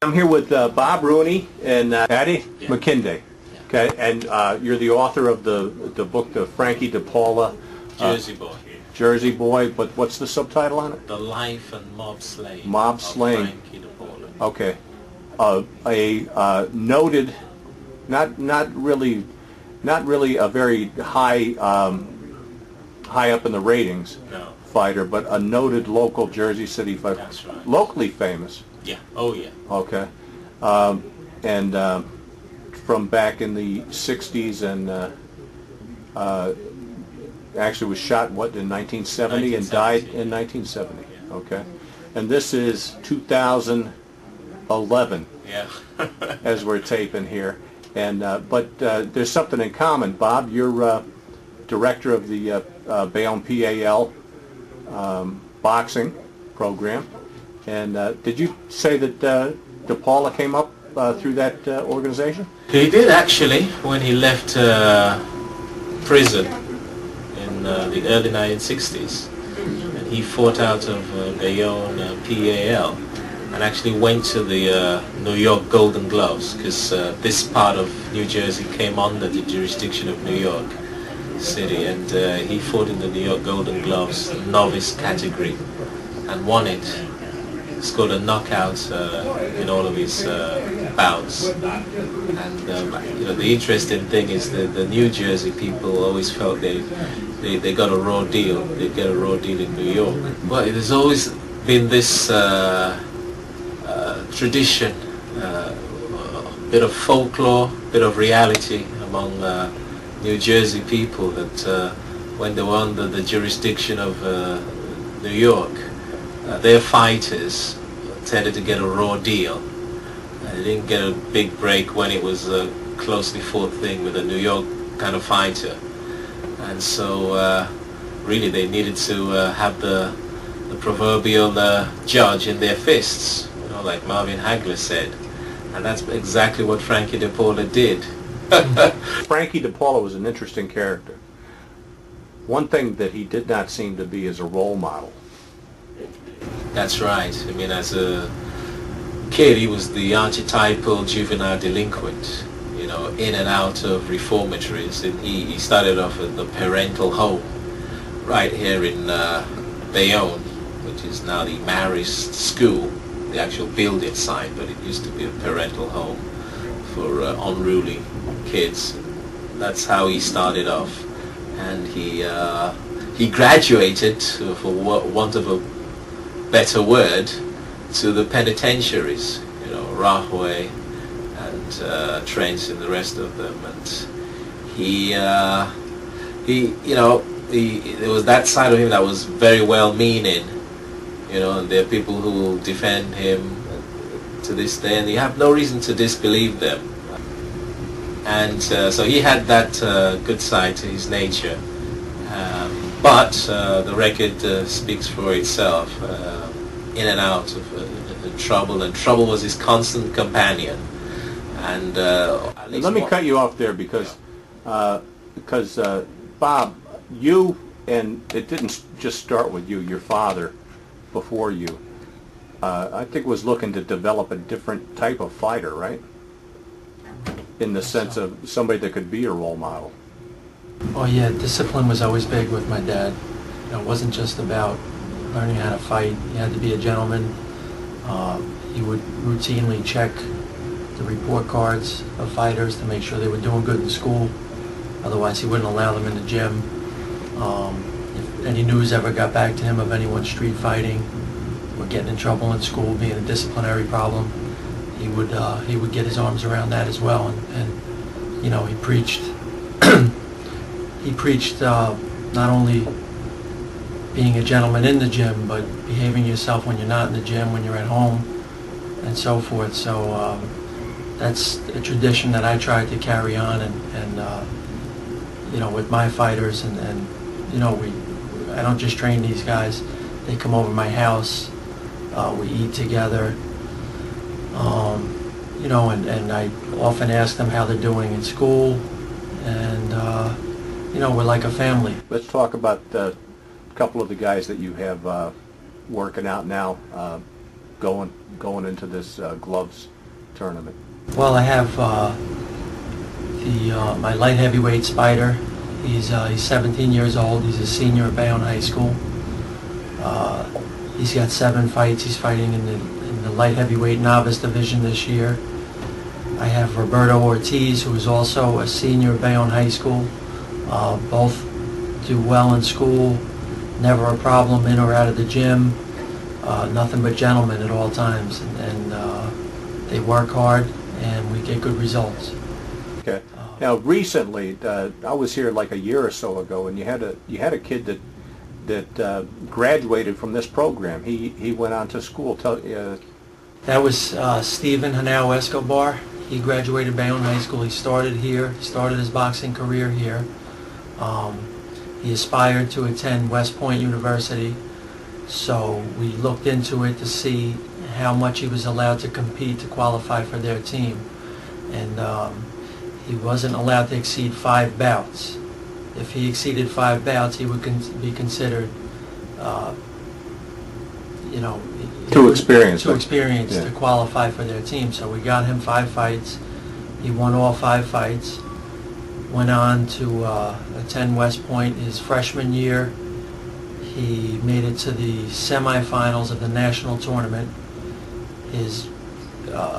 I'm here with Bob Rooney and Adeyinka Makinde. Okay, and you're the author of the book, the Frankie DePaula, Jersey Boy. Jersey Boy. But what's the subtitle on it? The Life and Mob Slaying. Mob Slaying. Frankie DePaula. Okay, a noted, not really a very high up in the ratings. No. Fighter, but a noted local Jersey City fighter. That's right. Locally famous. Yeah. Oh yeah. Okay. And from back in the 60s and actually was shot, what, in 1970 and died in 1970. Yeah. Okay. And this is 2011 Yeah. as we're taping here. And but there's something in common. Bob, you're director of the Bayonne PAL boxing program. And did you say that DePaula came up through that organization? He did actually when he left prison in the early 1960s, and he fought out of Bayonne PAL, and actually went to the New York Golden Gloves, because this part of New Jersey came under the jurisdiction of New York City, and he fought in the New York Golden Gloves novice category and won it. Scored a knockout in all of his bouts. And the interesting thing is that the New Jersey people always felt they got a raw deal. They get a raw deal in New York. But there's always been this tradition, a bit of folklore, a bit of reality among New Jersey people that when they were under the jurisdiction of New York, their fighters tended to get a raw deal. They didn't get a big break when it was a closely fought thing with a New York kind of fighter. And so really they needed to have the proverbial judge in their fists, like Marvin Hagler said. And that's exactly what Frankie DePaula did. Frankie DePaula was an interesting character. One thing that he did not seem to be is a role model. That's right. I mean, as a kid, he was the archetypal juvenile delinquent, in and out of reformatories. And he started off at the parental home right here in Bayonne, which is now the Marist School, the actual building site, but it used to be a parental home for unruly kids. That's how he started off. And he graduated, for want of a better word, to the penitentiaries, Rahway and Trent and the rest of them. And there was that side of him that was very well-meaning, and there are people who will defend him to this day, and you have no reason to disbelieve them. And so he had that good side to his nature. But the record speaks for itself, in and out of trouble, and trouble was his constant companion. And let me cut you off there because Bob, you, and it didn't just start with you, your father before you, I think was looking to develop a different type of fighter, right? In the sense of somebody that could be a role model. Oh yeah, discipline was always big with my dad. It wasn't just about learning how to fight. He had to be a gentleman. He would routinely check the report cards of fighters to make sure they were doing good in school. Otherwise, he wouldn't allow them in the gym. If any news ever got back to him of anyone street fighting or getting in trouble in school, being a disciplinary problem, he would get his arms around that as well. And he preached. He preached not only being a gentleman in the gym, but behaving yourself when you're not in the gym, when you're at home, and so forth. So that's a tradition that I tried to carry on, and with my fighters, and I don't just train these guys. They come over my house, we eat together, and I often ask them how they're doing in school, and we're like a family. Let's talk about a couple of the guys that you have working out now. going into this gloves tournament? Well, I have my light heavyweight Spider. He's 17 years old. He's a senior at Bayonne High School. He's got 7 fights. He's fighting in the light heavyweight novice division this year. I have Roberto Ortiz, who is also a senior at Bayonne High School. Both do well in school, never a problem in or out of the gym, nothing but gentlemen at all times, and they work hard, and we get good results. Okay. Now, recently, I was here like a year or so ago, and you had a kid that graduated from this program. He went on to school. That was Stephen Hanao Escobar. He graduated Bayonne High School. He started here. He started his boxing career here. He aspired to attend West Point University, so we looked into it to see how much he was allowed to compete to qualify for their team. And he wasn't allowed to exceed 5 bouts. If he exceeded 5 bouts, he would be considered, Too experienced. To qualify for their team. So we got him 5 fights. He won all 5 fights. Went on to attend West Point his freshman year. He made it to the semifinals of the national tournament. His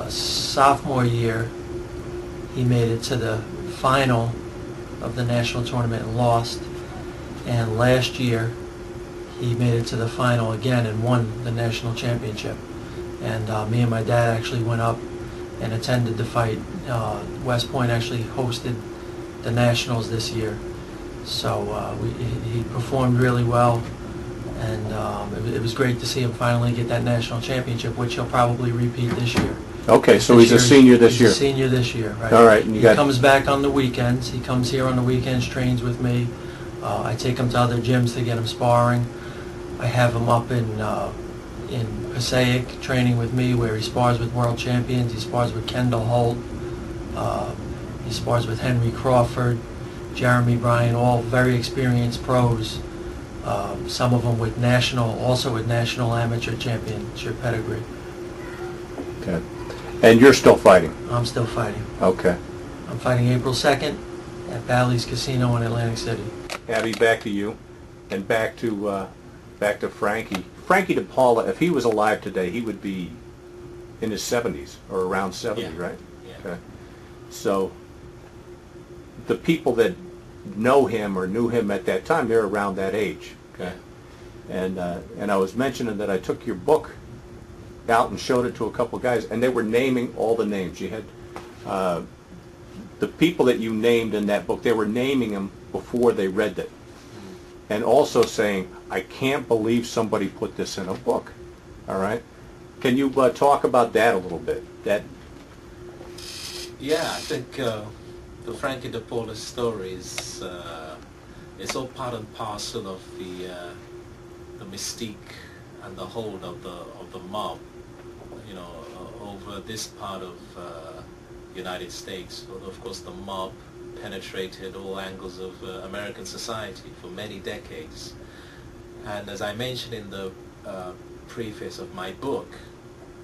sophomore year, he made it to the final of the national tournament and lost. And last year, he made it to the final again and won the national championship. And me and my dad actually went up and attended the fight. West Point actually hosted the nationals this year. So he performed really well, and it was great to see him finally get that national championship, which he'll probably repeat this year. Okay, so he's a senior this year. He's a senior this year, right. All right. And he comes back on the weekends. He comes here on the weekends, trains with me. I take him to other gyms to get him sparring. I have him up in Passaic training with me, where he spars with world champions. He spars with Kendall Holt. He spars with Henry Crawford, Jeremy Bryan, all very experienced pros. Some of them with national amateur championship pedigree. Okay. And you're still fighting? I'm still fighting. Okay. I'm fighting April 2nd at Bally's Casino in Atlantic City. Abby, back to you, and back to Frankie. Frankie DePaula, if he was alive today, he would be in his 70s or around 70, Yeah. right? Yeah. Okay. So the people that know him or knew him at that time, they're around that age. Okay. And I was mentioning that I took your book out and showed it to a couple of guys, and they were naming all the names. You had the people that you named in that book, they were naming them before they read it. And also saying, I can't believe somebody put this in a book. All right? Can you talk about that a little bit? Yeah, I think the Frankie DePaula story is it's all part and parcel of the mystique and the hold of the mob, over this part of United States. Although of course the mob penetrated all angles of American society for many decades. And as I mentioned in the preface of my book,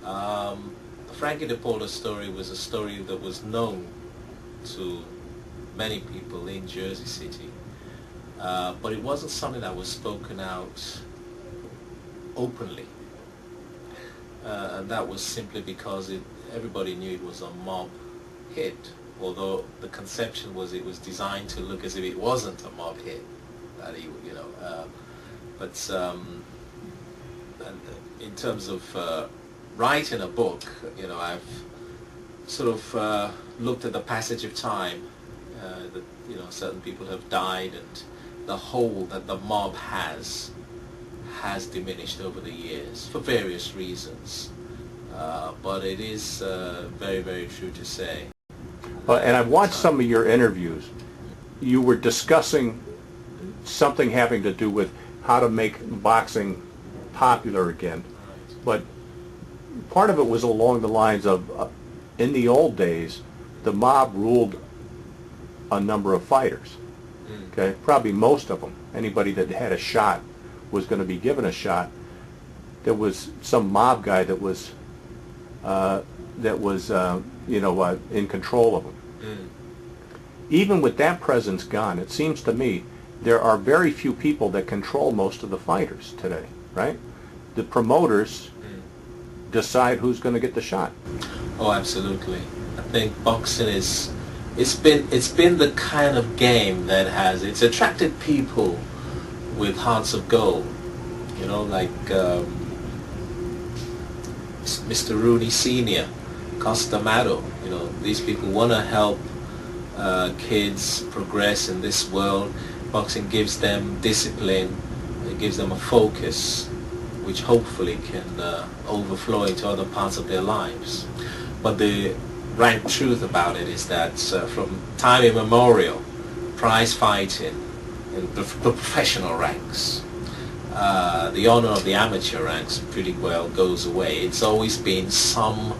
the Frankie DePaula story was a story that was known to many people in Jersey City, but it wasn't something that was spoken out openly, and that was simply because everybody knew it was a mob hit, although the conception was it was designed to look as if it wasn't a mob hit, that but and in terms of writing a book, I've sort of looked at the passage of time, that certain people have died, and the hold that the mob has diminished over the years for various reasons, but it is very, very true to say. And I've watched some of your interviews. You were discussing something having to do with how to make boxing popular again, but part of it was along the lines of, in the old days, the mob ruled a number of fighters. Okay, probably most of them. Anybody that had a shot was going to be given a shot. there was some mob guy that was in control of them. Even with that presence gone, it seems to me there are very few people that control most of the fighters today, right? The promoters decide who's going to get the shot. Oh, absolutely. I think boxing it's been the kind of game that it's attracted people with hearts of gold. You know, like Mr. Rooney Sr., Costamato. You know, these people want to help kids progress in this world. Boxing gives them discipline. It gives them a focus, which hopefully can overflow into other parts of their lives. But the rank truth about it is that from time immemorial, prize fighting in the professional ranks, the honor of the amateur ranks pretty well goes away. It's always been some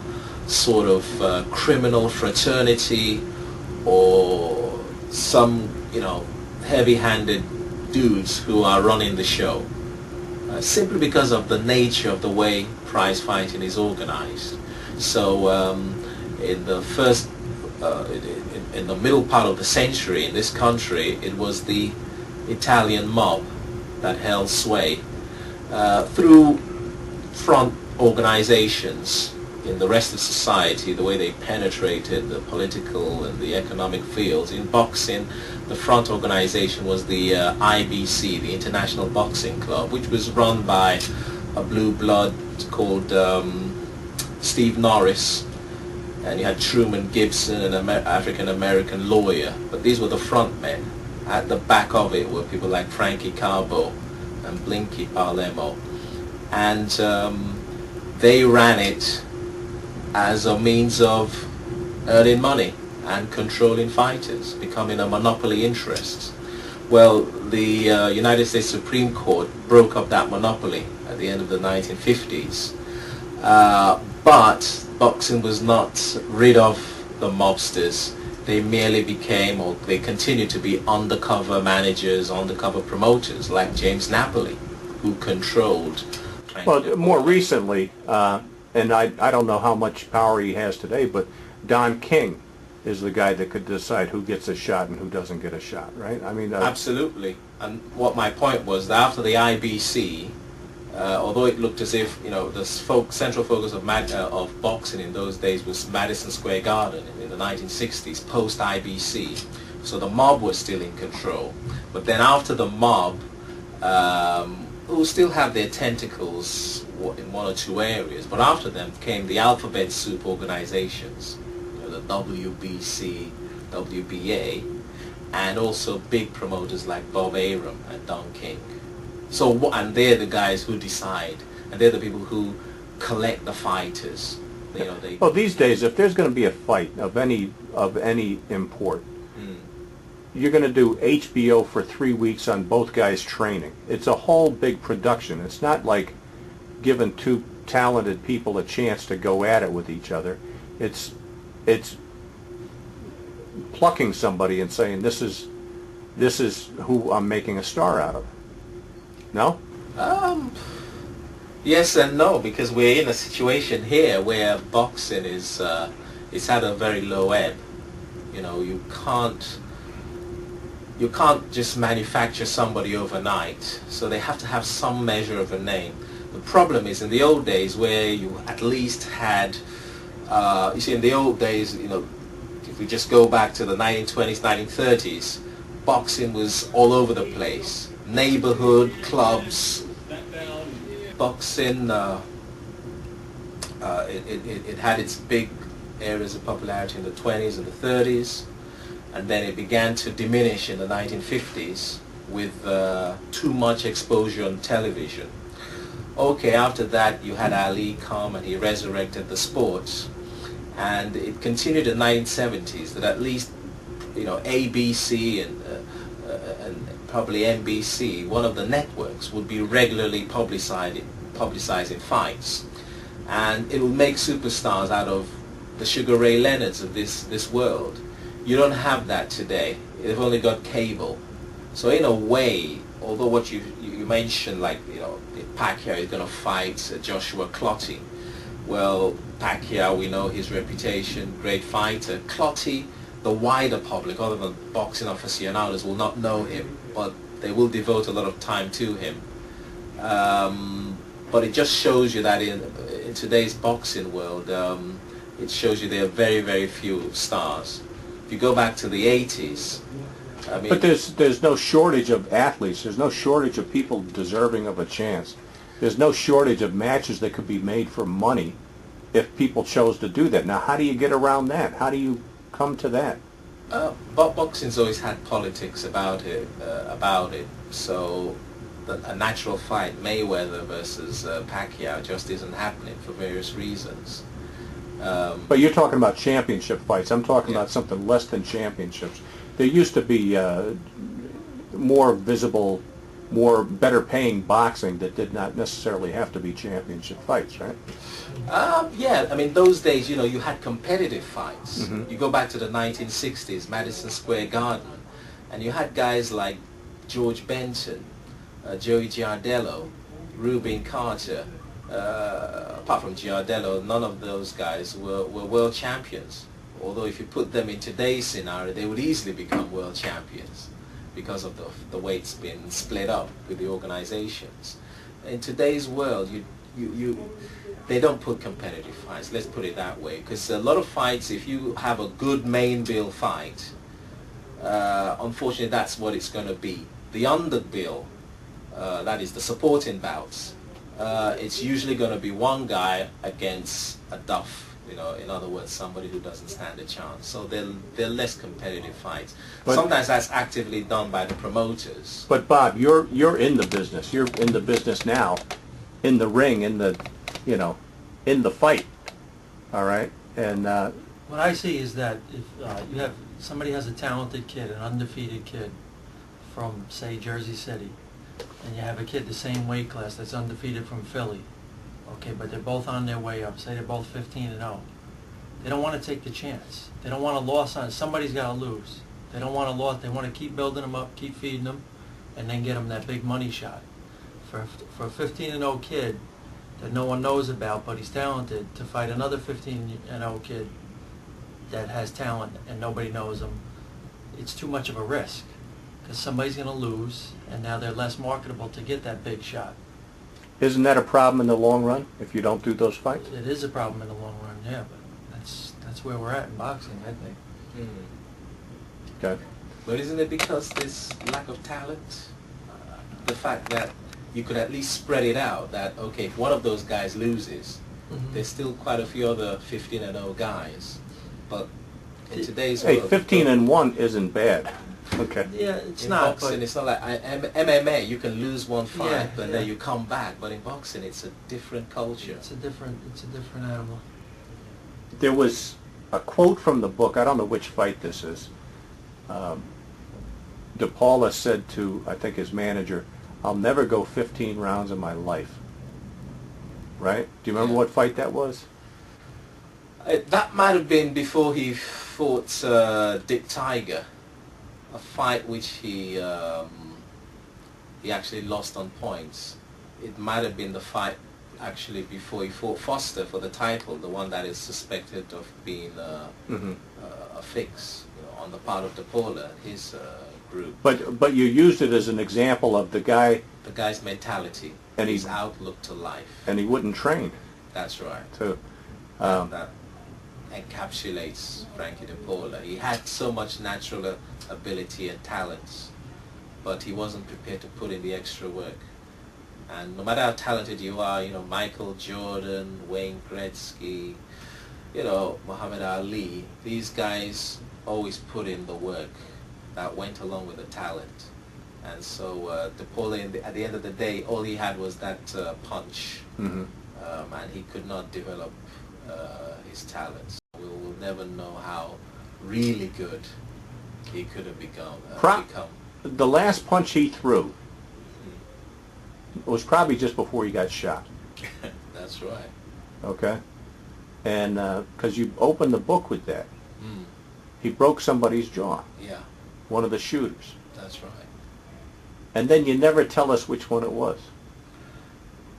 sort of criminal fraternity or some, heavy-handed dudes who are running the show. Simply because of the nature of the way prize fighting is organized. So in the middle part of the century in this country, it was the Italian mob that held sway through front organizations in the rest of society, the way they penetrated the political and the economic fields. In boxing, the front organization was the IBC, the International Boxing Club, which was run by a blue blood called Steve Norris, and you had Truman Gibson, an African-American lawyer. But these were the front men. At the back of it were people like Frankie DePaula and Blinky Palermo. And they ran it as a means of earning money and controlling fighters, becoming a monopoly interest. Well, the United States Supreme Court broke up that monopoly at the end of the 1950s. But boxing was not rid of the mobsters. They merely became, or they continued to be, undercover managers, undercover promoters, like James Napoli, who controlled Frankie DePaula. More recently, and I don't know how much power he has today, but Don King is the guy that could decide who gets a shot and who doesn't get a shot, right? I mean, absolutely. And what my point was, that after the IBC, although it looked as if the central focus of boxing in those days was Madison Square Garden in the 1960s, post IBC, so the mob was still in control. But then after the mob, who still have their tentacles in one or two areas, but after them came the alphabet soup organizations, the WBC, WBA, and also big promoters like Bob Arum and Don King. So, and they're the guys who decide, and they're the people who collect the fighters. Well, these days, if there's going to be a fight of any import, you're going to do HBO for 3 weeks on both guys training. It's a whole big production. It's not like giving two talented people a chance to go at it with each other. It's plucking somebody and saying, this is who I'm making a star out of. No? Yes and no, because we're in a situation here where boxing is it's at a very low ebb. You can't just manufacture somebody overnight, so they have to have some measure of a name. The problem is, in the old days, where you at least had, you see, in the old days, if we just go back to the 1920s, 1930s, boxing was all over the place. Neighborhood clubs, boxing, it had its big areas of popularity in the 20s and the 30s, and then it began to diminish in the 1950s with too much exposure on television. Okay, after that you had Ali come and he resurrected the sport, and it continued in the 1970s that at least ABC and probably NBC, one of the networks, would be regularly publicizing fights, and it would make superstars out of the Sugar Ray Leonards of this world. You don't have that today. They've only got cable. So in a way, although what you mentioned, like Pacquiao is going to fight Joshua Clottey. Well, Pacquiao, we know his reputation, great fighter. Clottey, the wider public, other than boxing aficionados, will not know him, but they will devote a lot of time to him. But it just shows you that in today's boxing world, it shows you there are very, very few stars. If you go back to the 80s, I mean... But there's no shortage of athletes. There's no shortage of people deserving of a chance. There's no shortage of matches that could be made for money if people chose to do that. Now, how do you get around that? How do you come to that? Boxing's always had politics about it. So a natural fight, Mayweather versus Pacquiao, just isn't happening for various reasons. But you're talking about championship fights. I'm talking about something less than championships. There used to be more visible, better paying boxing that did not necessarily have to be championship fights, right? Yeah, I mean, those days, you know, you had competitive fights. Mm-hmm. You go back to the 1960s, Madison Square Garden, and you had guys like George Benton, Joey Giardello, Rubin Carter. Apart from Giardello, none of those guys were world champions. Although if you put them in today's scenario, they would easily become world champions because of the way it's been split up with the organizations. In today's world, they don't put competitive fights, let's put it that way, because a lot of fights, if you have a good main bill fight, unfortunately that's what it's going to be. The underbill, that is the supporting bouts, it's usually going to be one guy against a duff. You know, in other words, somebody who doesn't stand a chance. So they're less competitive fights. But sometimes that's actively done by the promoters. But Bob, you're in the business. You're in the business now, in the ring, in the fight. All right, and what I see is that if somebody has a talented kid, an undefeated kid from, say, Jersey City, and you have a kid the same weight class that's undefeated from Philly. Okay, but they're both on their way up. Say they're both 15-0. They don't want to take the chance. They don't want a loss on it. Somebody's got to lose. They don't want a loss. They want to keep building them up, keep feeding them, and then get them that big money shot. For a 15-0 kid that no one knows about, but he's talented, to fight another 15-0 kid that has talent and nobody knows him, it's too much of a risk because somebody's going to lose, and now they're less marketable to get that big shot. isn't that a problem in the long run if you don't do those fights? It is a problem in the long run, yeah, but that's where we're at in boxing, I think. Mm. Okay. But isn't it because there's lack of talent? The fact that you could at least spread it out, that, okay, if one of those guys loses, there's still quite a few other 15-0 guys. But in today's world... Hey, 15-1 isn't bad. Okay. Yeah, it's in not. boxing, But it's not like MMA. You can lose one fight, Yeah, but yeah. then you come back. But in boxing, it's a different culture. it's a different animal. There was a quote from the book, I don't know which fight this is. DePaula said to, I think, his manager, "I'll never go 15 rounds in my life." Right? Do you remember Yeah. what fight that was? That might have been before he fought Dick Tiger, a fight which he actually lost on points. It might have been the fight actually before he fought Foster for the title, the one that is suspected of being a fix, on the part of DePaula, his group. But you used it as an example of the guy's mentality, and his outlook to life. and he wouldn't train That's right. too. That encapsulates Frankie DePaula. He had so much natural ability and talents, but he wasn't prepared to put in the extra work. And no matter how talented you are, Michael Jordan, Wayne Gretzky, Muhammad Ali, these guys always put in the work that went along with the talent. And so DePaula, at the end of the day, all he had was that punch, and he could not develop his talents. We'll never know how really good he could have become. The last punch he threw was probably just before he got shot. That's right. Okay? And because you opened the book with that. He broke somebody's jaw, Yeah, one of the shooters. that's right. And then you never tell us which one it was.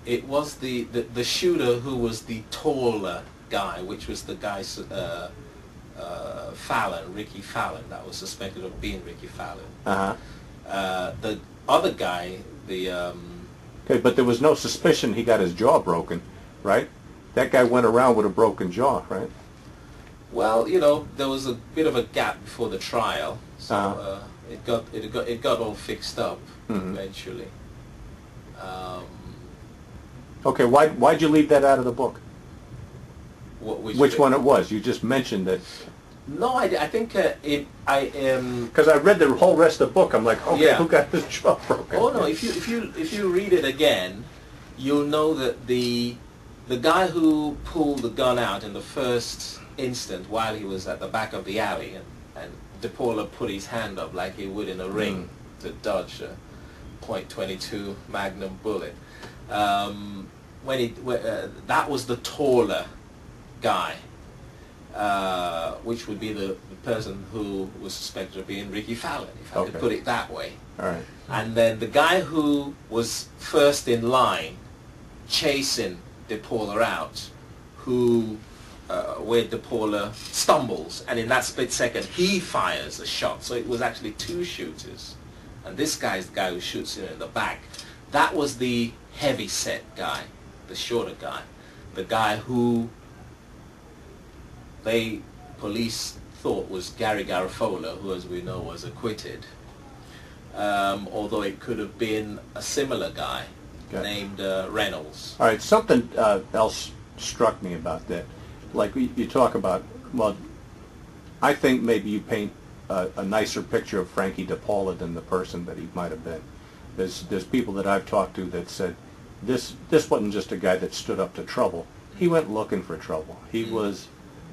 It was the shooter who was the taller guy, which was the guy Fallon, Ricky Fallon, that was suspected of being Ricky Fallon. The other guy, Okay, but there was no suspicion he got his jaw broken, right? That guy went around with a broken jaw, right? well, there was a bit of a gap before the trial, so it got all fixed up eventually. Okay, why'd you leave that out of the book? Which one it was? You just mentioned that. No, I think I am. Because I read the whole rest of the book, I'm like, okay, Yeah. who got his jaw broken? Oh no! If you read it again, you'll know that the guy who pulled the gun out in the first instant while he was at the back of the alley, and DePaula put his hand up like he would in a ring to dodge a .22 Magnum bullet. That was the taller guy, which would be the person who was suspected of being Ricky Fallon, if I could put it that way. All right. And then the guy who was first in line, chasing DePaula out, where DePaula stumbles, and in that split second he fires a shot. So it was actually two shooters, and this guy is the guy who shoots him in the back. That was the heavy set guy, the shorter guy, the guy who police thought was Gary Garofalo, who, as we know, was acquitted. Although it could have been a similar guy named Reynolds. All right, something else struck me about that. Like you talk about, well, I think maybe you paint a nicer picture of Frankie DePaula than the person that he might have been. There's people that I've talked to that said this wasn't just a guy that stood up to trouble. He went looking for trouble. He was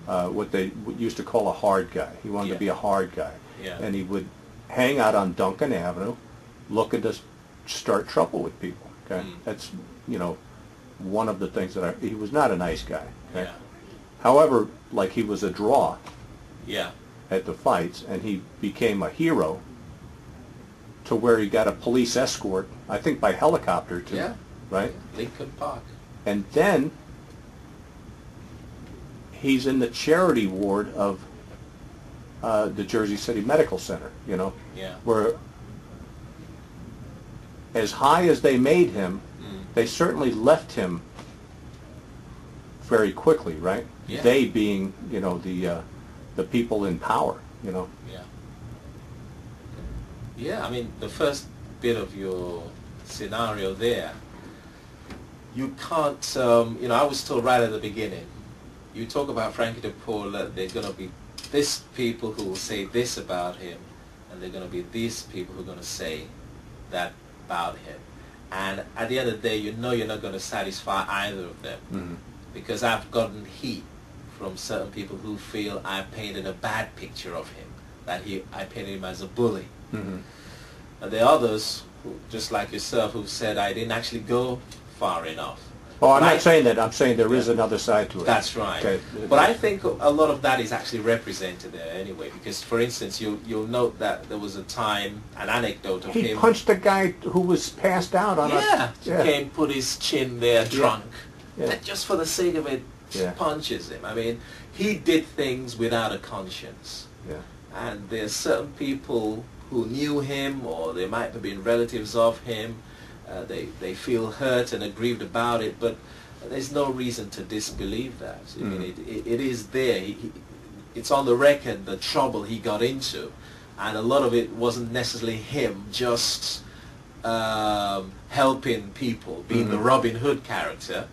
what they used to call a hard guy. He wanted to be a hard guy. Yeah. And he would hang out on Duncan Avenue looking to start trouble with people. Okay, that's one of the things that he was not a nice guy. Okay? Yeah. However, like he was a draw Yeah. at the fights, and he became a hero to where he got a police escort, I think by helicopter too, Yeah. right? Lincoln Park. And then he's in the charity ward of the Jersey City Medical Center, Yeah. where as high as they made him, they certainly left him very quickly, right? Yeah. They being, the people in power, Yeah. Yeah, I mean, the first bit of your scenario there, you can't, I was told right at the beginning, you talk about Frankie DePaula, there are going to be this people who will say this about him, and there are going to be these people who are going to say that about him. And at the end of the day, you're not going to satisfy either of them. Mm-hmm. Because I've gotten heat from certain people who feel I painted a bad picture of him, that I painted him as a bully. Mm-hmm. And there are others, who, just like yourself, who said I didn't actually go far enough. Oh, I'm not saying that. I'm saying there is another side to it. That's right. Okay. But I think a lot of that is actually represented there anyway, because, for instance, you'll note that there was a time, an anecdote of him. He punched a guy who was passed out on Came, put his chin there, drunk. Yeah. And just for the sake of it, punches him. I mean, he did things without a conscience. Yeah. And there's certain people who knew him, or they might have been relatives of him. They feel hurt and aggrieved about it, but there's no reason to disbelieve that. I mean, it is there. It's on the record, the trouble he got into, and a lot of it wasn't necessarily him just helping people, being the Robin Hood character.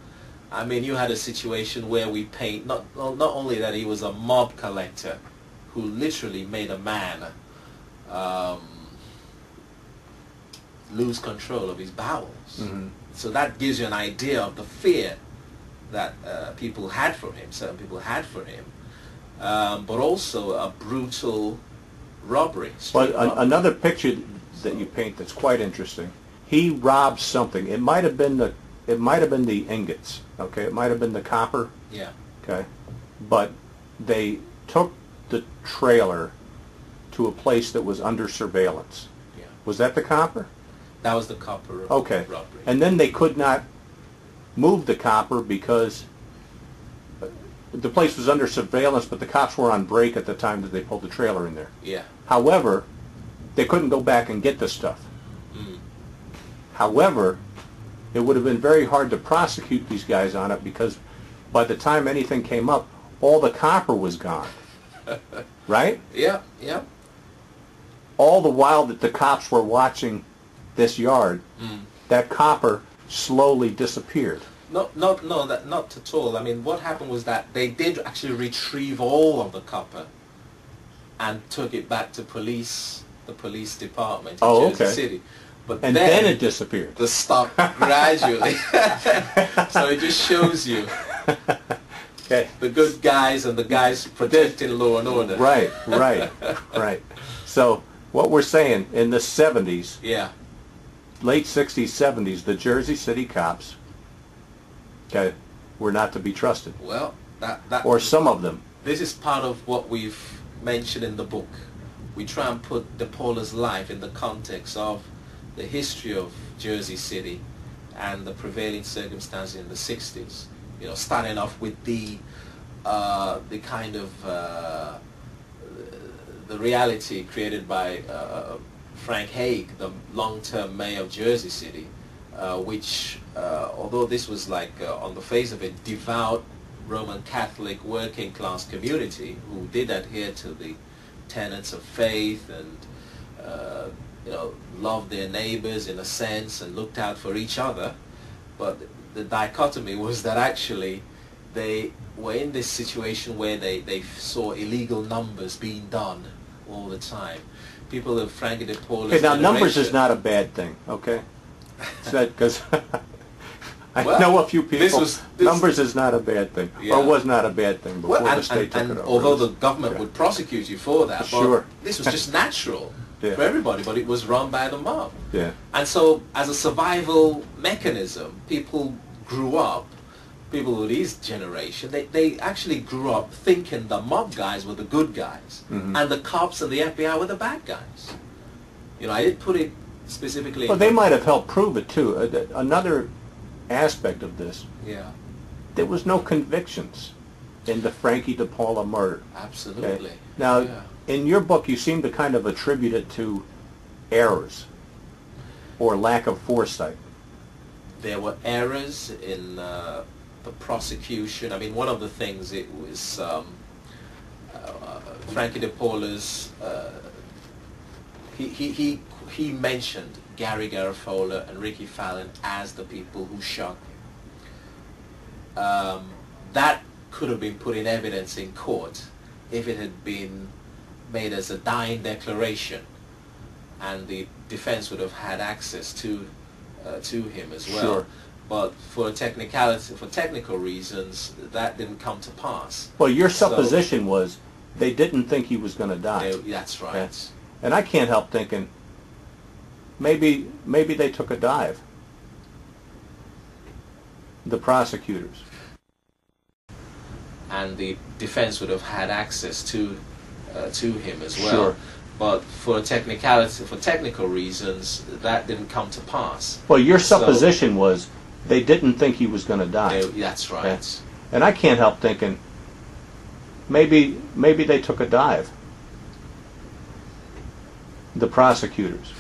I mean, you had a situation where we paint not only that he was a mob collector who literally made a man lose control of his bowels. Mm-hmm. So that gives you an idea of the fear that people had for him, certain people had for him, but also a brutal robbery. But another picture that you paint that's quite interesting. He robbed something. It might have been the ingots. Okay, it might have been the copper. Yeah. Okay, but they took the trailer to a place that was under surveillance. Yeah. Was that the copper? That was the copper Okay. robbery. And then they could not moved the copper because the place was under surveillance, but the cops were on break at the time that they pulled the trailer in there. Yeah. However, they couldn't go back and get the stuff. Mm. However, it would have been very hard to prosecute these guys on it because by the time anything came up, all the copper was gone. Right? Yeah, yeah. All the while that the cops were watching this yard, that copper slowly disappeared. No, not at all. I mean, what happened was that they did actually retrieve all of the copper and took it back to the police department in Jersey City. But And then it disappeared. The stock gradually. So it just shows you the good guys and the guys protecting law and order. Right, right, right. So what we're saying, in the 70s, Yeah. late 60s, 70s, the Jersey City cops, were not to be trusted. Well, that Or some of them. this is part of what we've mentioned in the book. We try and put DePaula's life in the context of the history of Jersey City and the prevailing circumstances in the 60s. You know, starting off with the kind of the reality created by Frank Hague, the long-term mayor of Jersey City, which, although this was like on the face of it, devout Roman Catholic working class community who did adhere to the tenets of faith and you know, loved their neighbors in a sense and looked out for each other, but the dichotomy was that actually they were in this situation where they saw illegal numbers being done all the time. People of Frankie DePaula's Okay, now numbers generation- is not a bad thing, okay? Because I Well, know a few people, this- numbers is not a bad thing, Yeah. or was not a bad thing before Well, the state took and it over. although the government would prosecute you for that, Sure. but this was just natural Yeah. for everybody, but it was run by the mob. Yeah. And so as a survival mechanism, people grew up, people of his generation, they actually grew up thinking the mob guys were the good guys, and the cops and the FBI were the bad guys. You know, I didn't put it specifically... Well, they might have helped prove it, too. Another aspect of this, Yeah, there was no convictions in the Frankie DePaula murder. absolutely. Now, Yeah. in your book, you seem to kind of attribute it to errors or lack of foresight. There were errors in the prosecution. I mean, one of the things, it was Frankie DePaula's, he mentioned Gary Garofalo and Ricky Fallon as the people who shot him. That could have been put in evidence in court if it had been made as a dying declaration, and the defense would have had access to him as well. Sure. But for technical reasons, that didn't come to pass. Well, your So- supposition was they didn't think he was going to die. That's right. And I can't help thinking, maybe they took a dive. The prosecutors. And the defense would have had access to him as well. Sure. But for technical reasons, that didn't come to pass. Well, your So- supposition was they didn't think he was going to die. That's right. And I can't help thinking, maybe they took a dive. The prosecutors.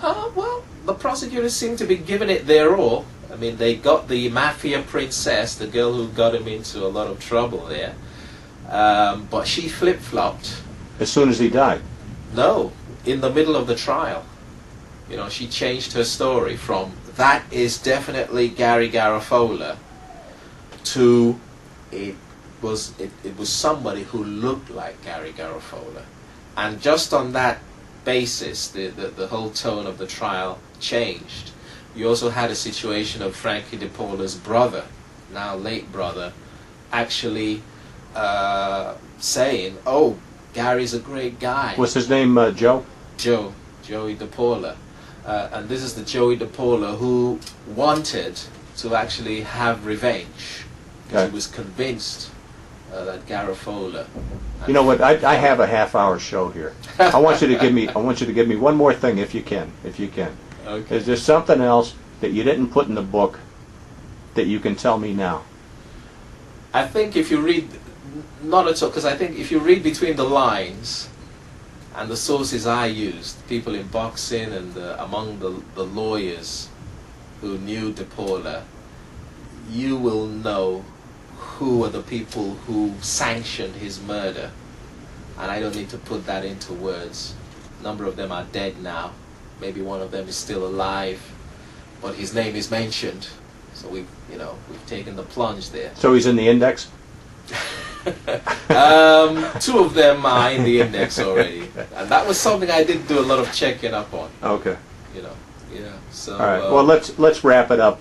Well, the prosecutors seem to be giving it their all. I mean, they got the mafia princess, the girl who got him into a lot of trouble there, but she flip-flopped. As soon as he died. No, in the middle of the trial. You know, she changed her story from that is definitely Gary Garofalo to it was somebody who looked like Gary Garofalo. And just on that basis, the whole tone of the trial changed. You also had a situation of Frankie DePaula's brother, now late brother, actually saying, "Oh, Gary's a great guy." What's his name, Joe? Joey DePaula. And this is the Joey DePaula who wanted to actually have revenge, because Okay. he was convinced that Garofalo. You know what? I have a half-hour show here. I want you to give me one more thing, if you can. Okay. Is there something else that you didn't put in the book that you can tell me now? I think if you read, not at all, because I think if you read between the lines and the sources I used, people in boxing and among the lawyers who knew DePaula, you will know who are the people who sanctioned his murder. And I don't need to put that into words. A number of them are dead now. Maybe one of them is still alive, but his name is mentioned. So we've taken the plunge there. So he's in the index? Two of them are in the index already, and that was something I did do a lot of checking up on. Okay. Yeah. So. All right. Well, let's wrap it up.